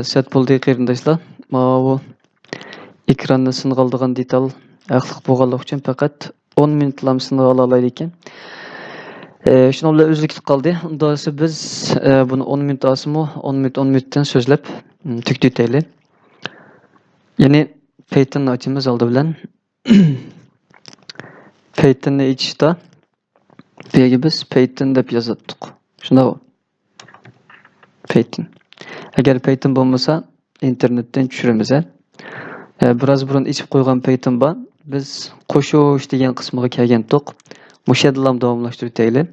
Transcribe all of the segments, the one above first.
Set bo'ldi qarindoshlar. Bu ekranni singaldigan detal aqliq bo'lganlik uchun faqat 10 minutlam singa olaylik ekan. Şunu bilan üzlük qaldı. Unda biz bunu 10 minut asımı 10 minutdan sözlep tüktüteyli. Yani Python'ı açımız aldı bilen. Python'ı içte peki biz Python dep yazattık. Şunda o. Python. Eğer Python olmasa internetten düşüremiz. Biraz burun içip koygan Python ba biz qo'shish degan qismiga kelgandik. Mushadlam davomlashtiraylik.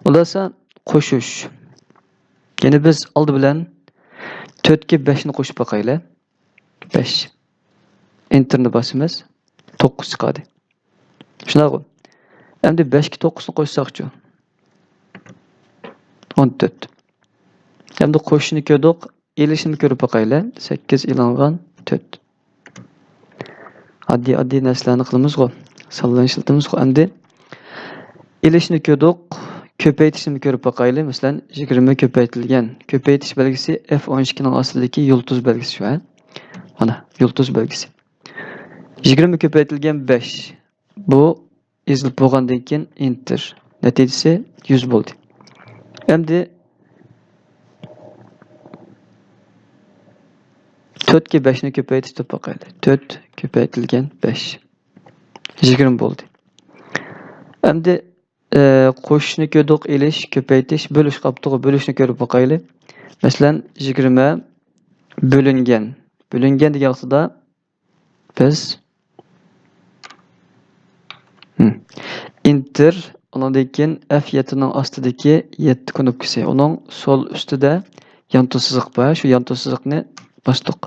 Ularsa qo'shish. Yine biz aldı bilen 4 ga 5 ni qo'shib boqaylik. 5. Enterni bosamiz. 9 chiqadi. Shunaqa. Endi 5 ga 9 ni qo'shsaqchi. 14. Endi qo'shishni ko'rdik, elishini ko'rib boqaylik. 8 ilangan 4. Addi narsalarni qilamiz-ku. Sonlanishtiramiz-ku. Endi elishni ko'rdik, ko'paytirishni ko'rib boqaylik. Masalan, 20 ko'paytirilgan. Ko'paytirish belgisi F12 ning ostidagi yulduz belgisi shu. Mana, yulduz belgisi. 20 ko'paytirilgan 5. Bu yozilib bo'lgandan keyin enter. Natijasi 100 bo'ldi. Endi 4 ga 5 ni ko'paytirib boqaylik. 4 ko'paytirilgan 5. 20 bo'ldi. Endi qo'shishni ko'rdik, elish, ko'paytirish, bo'lish qaptiga bo'lishni ko'rib boqaylik. Masalan, 20 bo'lingan. Bo'lingan degan vaqtida biz enter undan keyin F7 ning ostidagi 7 knopkasi. Uning sol ustida yan to'siq bor. Shu yan to'siqni bosdik.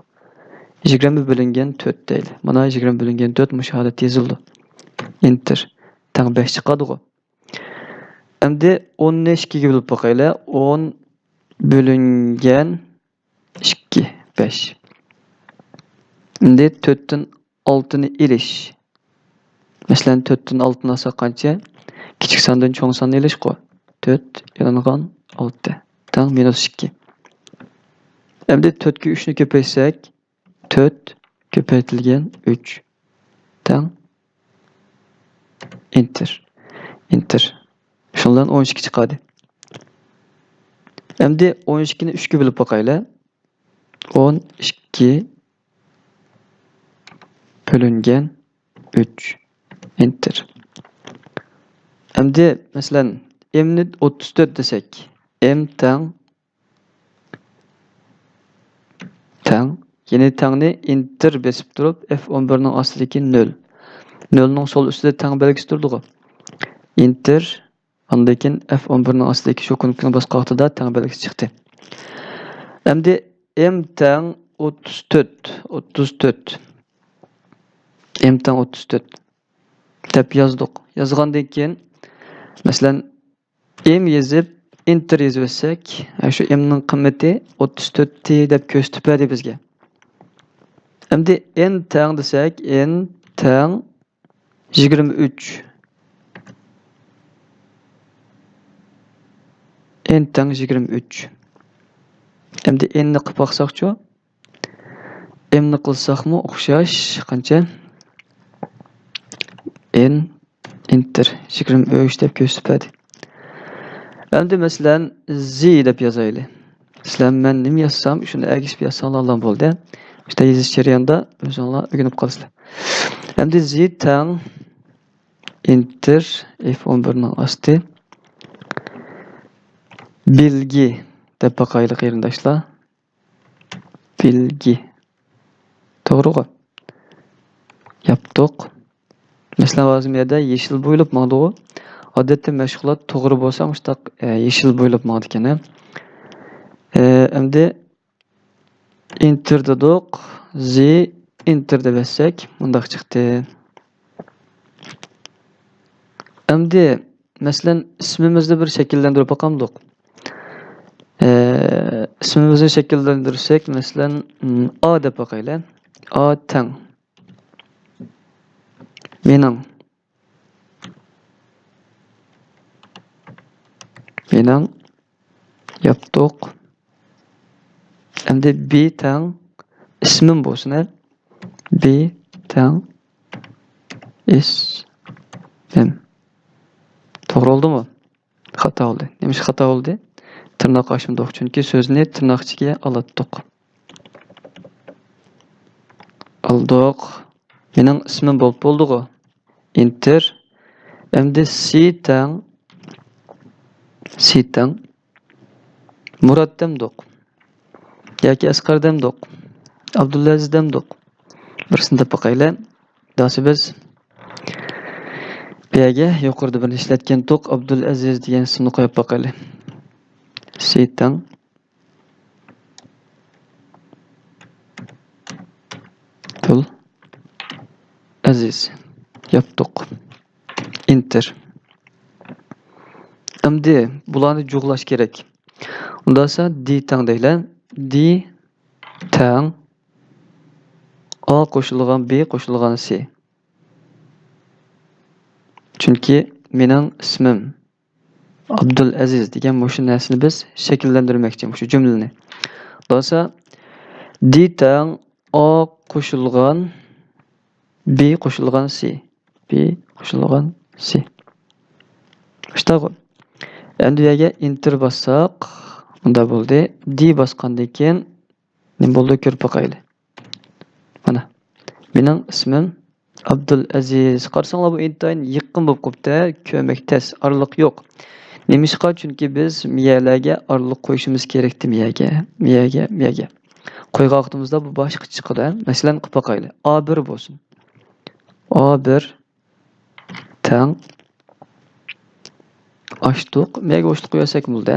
20 bo'lingan 4 deydi. Mana 20 bo'lingan 4 mushohada yozildi. Enter. Tang 5 chiqadi-ku. Endi 10 ni 2 ga bo'lib boqaylik. 10 bo'lingan 2 5. Endi 4 dan 6 ni elish. Masalan 4 dan 6 ni olsak qancha? Kichik sondan cho'ng sonni elish-ku. 4 ilangan 6. Tang -2. Endi 4 ga 3 ni ko'paytsak 4 ko'paytirilgan 3. Tang enter. Enter. Shundan 12 chiqadi. Endi 12 ni 3 ga bo'lib boqaylik. 12 bo'lingan 3. Enter. Endi masalan m ni 34 desak, m tang yine tangni enter besib turib F11 ning ostidagi 0. 0 ning sol ustida tang belgisi turdi-ku. Enter ondan keyin F11 ning ostidagi shu knopkani bosgan vaqtida tang belgisi chiqdi. Endi m tang 34 m tang 34 deb yozdik. Yozgandan keyin masalan m yozib enter yozib etsak, shu m ning qiymati 34 deb ko'rsatib berdi bizga. Endi n tang desak, n tang 23. N tang 23. Endi n ni qilib boqsaqchi, m ni qilsaqmi o'xshash qancha? N enter 23 deb ko'rsatib berdi. Endi masalan z deb yozaylik. Sizlar men nima yazsam, shuni agishib yazsanglar bo'ldi. İşte yozish jarayonida o'zingizlar o'rganib qolasizlar. Endi z tang enter F11 ning osti bilgi deb boqaylik qarindoshlar. Bilgi. To'g'ri-ku? Yaptık. Mesela bazı yerda yeşil bo'ylab maqdi-ku. Odatda mashg'ulot to'g'ri bo'lsa, mushtaq yeşil bo'ylab maqdi ekan. Endi enter dedik. Z enter deb yozsak, bundaq chiqdi. Endi masalan ismimizni bir shakllantirib boqamdik. İsmimizni shakllantirsak, masalan A deb boqaylik. A tang. Mening yaptık. Endi B tang ismim bolsun. B tang ismim. To'g'ri bo'ldimi? Xato bo'ldi. Nima xato bo'ldi? Tırnak açmadık çünkü sözünü tırnak içine alattık. Aldık. Mening ismim bolup boldu. Enter. Endi Sitang Murat demdik. Yoki Asqar demdik. Abdulaziz demdik. Birisini topaqayla. Dasi biz bu yerga yuqorida bir ishlatgan to'q Abdulaziz degan ismni qo'yib boqaylik. Sitang Aziz yaptık. Enter. Endi bularni jug'lash kerak. Unda esa D tang deylan. D tang A qo'shilgan B qo'shilgan C. Chunki mening ismim Abdulaziz degan mushu narsani biz shakllantirmoqchi, mushu jumlani. Unda esa D tang A qo'shilgan B qo'shilgan C. B qo'shilgan C. İşte bu. Endi yerga enter bassaq, unda bo'ldi. D basqandan keyin nima bo'ldi ko'rib boqaylik. Mana. Mening ismim Abdulaziz. Qarasanglar bu intayin yaqin bo'lib qopti, ko'mak tez, araliq yo'q. Nemishqa? Chunki biz miyalarga araliq qo'yishimiz kerakdi miyaga. Qo'yganimizda bu boshqa chiqadi. Masalan, qilib boqaylik. A1 bo'lsin. A1 tang açtık. Mega boşluq qo'ysak bo'ldi.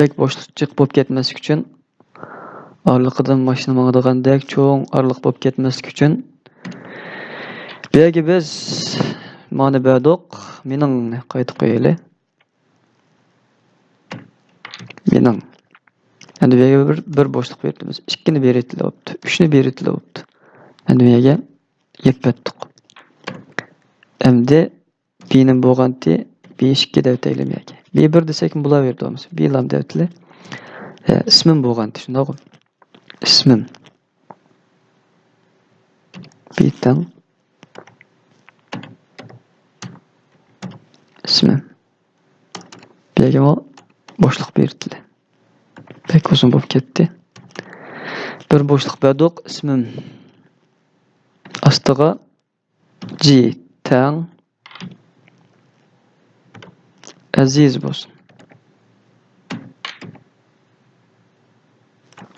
Bek boşluq chiqib bo'lib ketmaslik uchun araliqdan mashina mangdigandek cho'ng araliq bo'lib ketmaslik uchun bu yerga biz mana berdik. Mening qaytib qo'yaylik. Mening. Endi bu yerga bir boşluq berdik. 2 ni berilibdi, 3 ni berilibdi. Endi bu yerga yetdik. Endi B'nin bo'lganti B2 deb aytaylik. B1 desek bo'laverdi. B lam deb aytaylik. İsmim bo'lganti, shundaqmi? İsmim. B'tang ismim. Bu yerga boshliq berildi. Pek uzun bo'lib ketdi. Bir boshliq berdik. İsmim ostiga G tang Aziz bo'lsin.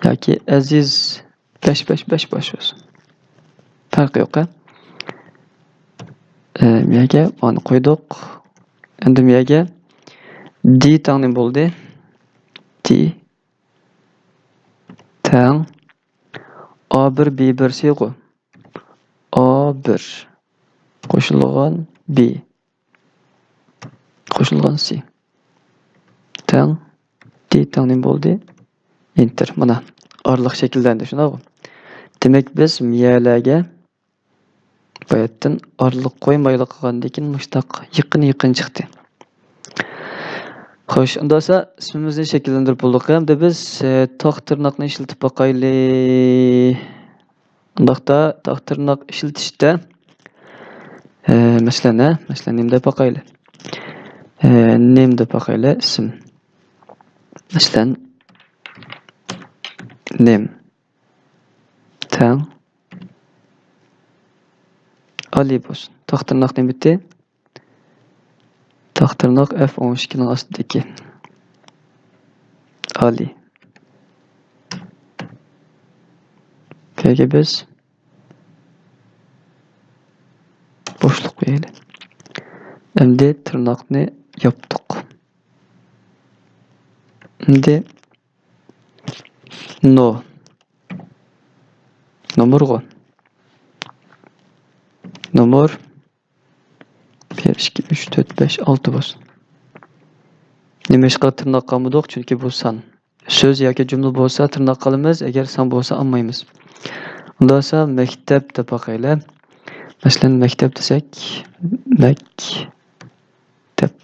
Yoki Aziz 5 bo'lsin. Farqi yo'q. Miyaga onu qo'ydik. Endi miyaga D tang nima bo'ldi? D tang A1 B1 C qo'y. A1 qo'shilgan B qo'shilgan C. Tang D tang nima bo'ldi? Enter. Mana araliq shakllandi, shundaqmi? Demak biz miyalarga bu yerdan araliq qo'ymaylik qilgandan keyin mushtaq yaqin chiqdi. Xo'sh, unda esa ismimizni shakllantirib bo'ldik. Endi biz tog' tirnoqni ishlatib boqaylik. Undaqda tog' tirnoq ishlatishda masalan nima deb boqaylik. Name deb boqaylik, ism. Masalan name tang Ali bo'lsin. Tog' tirnoq nima bitti? Tog' tirnoq F12 ning ostidagi Ali. Peki biz boşluq qo'yaylik. Endi tirnoqni yopdik. Endi Nomor 1 2 3 4 5 6 bo'lsin. Nimashqa tirnoq qilmadik? Chunki bu son. So'z yoki jumla bo'lsa tirnoq qilamiz, agar son bo'lsa olmaymiz. Unda esa maktab deb boqaylik. Masalan, maktab desak, maktab